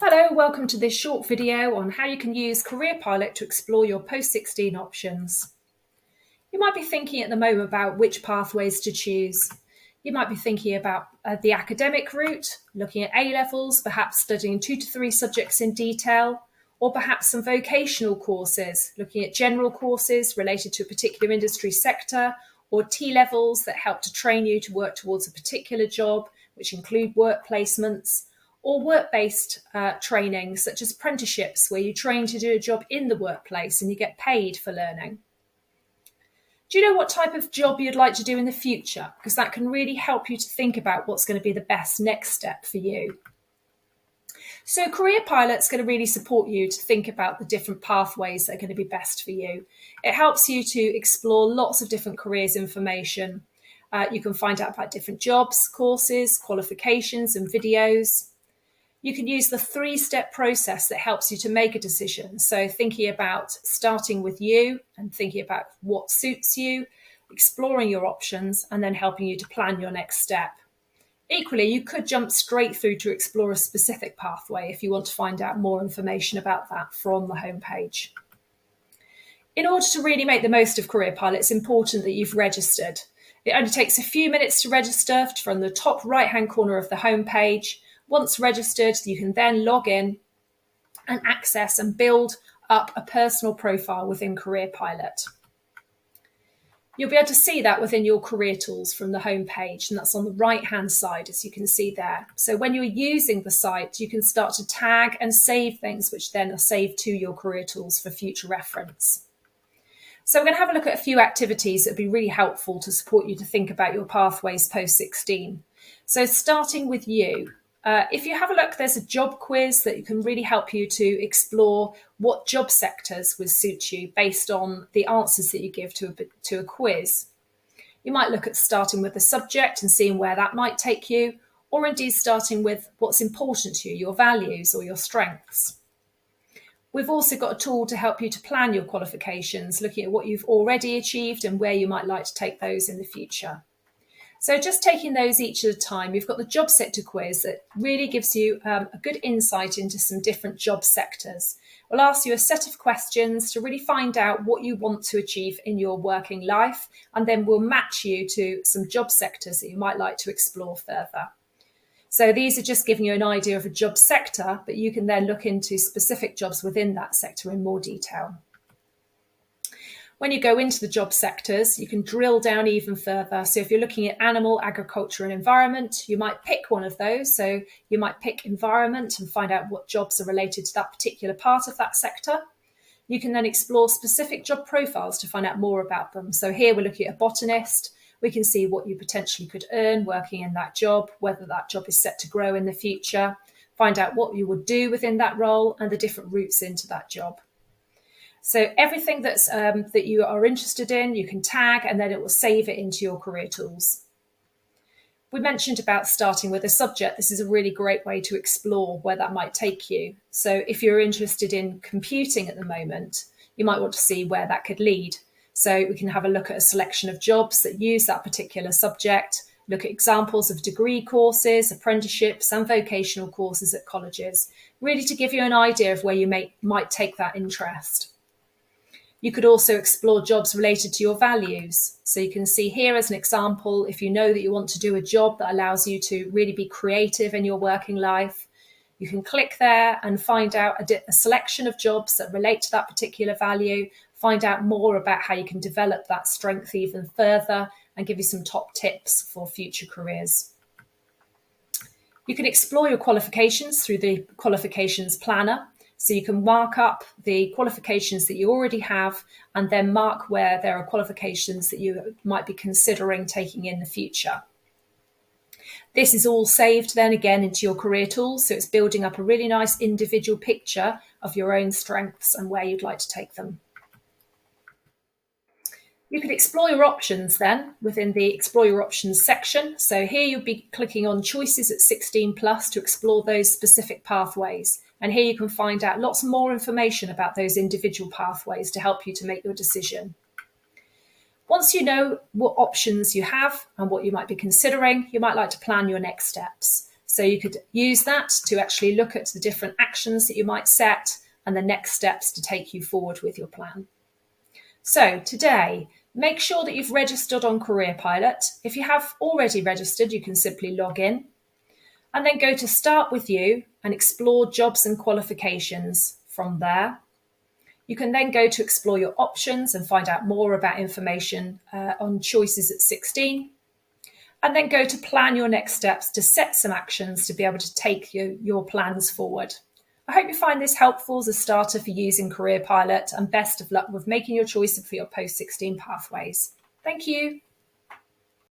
Hello, welcome to this short video on how you can use Career Pilot to explore your post-16 options. You might be thinking at the moment about which pathways to choose. You might be thinking about the academic route, looking at A-levels, perhaps studying 2 to 3 subjects in detail, or perhaps some vocational courses, looking at general courses related to a particular industry sector, or T-levels that help to train you to work towards a particular job, which include work placements, or work-based training, such as apprenticeships, where you train to do a job in the workplace and you get paid for learning. Do you know what type of job you'd like to do in the future? Because that can really help you to think about what's going to be the best next step for you. So Career Pilot's going to really support you to think about the different pathways that are going to be best for you. It helps you to explore lots of different careers information. You can find out about different jobs, courses, qualifications and videos. You can use the 3-step process that helps you to make a decision. So thinking about starting with you and thinking about what suits you, exploring your options, and then helping you to plan your next step. Equally, you could jump straight through to explore a specific pathway if you want to find out more information about that from the homepage. In order to really make the most of Career Pilot, it's important that you've registered. It only takes a few minutes to register from the top right-hand corner of the homepage. Once registered, you can then log in and access and build up a personal profile within Career Pilot. You'll be able to see that within your career tools from the homepage, and that's on the right-hand side, as you can see there. So when you're using the site, you can start to tag and save things, which then are saved to your career tools for future reference. So we're going to have a look at a few activities that would be really helpful to support you to think about your pathways post-16. So starting with you. If you have a look, there's a job quiz that can really help you to explore what job sectors would suit you based on the answers that you give to a quiz. You might look at starting with the subject and seeing where that might take you, or indeed starting with what's important to you, your values or your strengths. We've also got a tool to help you to plan your qualifications, looking at what you've already achieved and where you might like to take those in the future. So just taking those each at a time, you've got the job sector quiz that really gives you a good insight into some different job sectors. We'll ask you a set of questions to really find out what you want to achieve in your working life, and then we'll match you to some job sectors that you might like to explore further. So these are just giving you an idea of a job sector, but you can then look into specific jobs within that sector in more detail. When you go into the job sectors, you can drill down even further. So if you're looking at animal, agriculture and environment, you might pick one of those. So you might pick environment and find out what jobs are related to that particular part of that sector. You can then explore specific job profiles to find out more about them. So here we're looking at a botanist. We can see what you potentially could earn working in that job, whether that job is set to grow in the future, find out what you would do within that role and the different routes into that job. So everything that you are interested in, you can tag and then it will save it into your career tools. We mentioned about starting with a subject. This is a really great way to explore where that might take you. So if you're interested in computing at the moment, you might want to see where that could lead. So we can have a look at a selection of jobs that use that particular subject, look at examples of degree courses, apprenticeships and vocational courses at colleges, really to give you an idea of where you might take that interest. You could also explore jobs related to your values. So you can see here as an example, if you know that you want to do a job that allows you to really be creative in your working life, you can click there and find out a selection of jobs that relate to that particular value, find out more about how you can develop that strength even further and give you some top tips for future careers. You can explore your qualifications through the qualifications planner. So you can mark up the qualifications that you already have and then mark where there are qualifications that you might be considering taking in the future. This is all saved then again into your career tools. So it's building up a really nice individual picture of your own strengths and where you'd like to take them. You can explore your options then within the Explore Your Options section. So here you'll be clicking on Choices at 16 plus to explore those specific pathways. And here you can find out lots more information about those individual pathways to help you to make your decision. Once you know what options you have and what you might be considering, you might like to plan your next steps. So you could use that to actually look at the different actions that you might set and the next steps to take you forward with your plan. So today, make sure that you've registered on Career Pilot. If you have already registered, you can simply log in and then go to Start With You and explore jobs and qualifications from there. You can then go to explore your options and find out more about information on choices at 16. And then go to plan your next steps to set some actions to be able to take your plans forward. I hope you find this helpful as a starter for using Career Pilot, and best of luck with making your choice for your post-16 pathways. Thank you.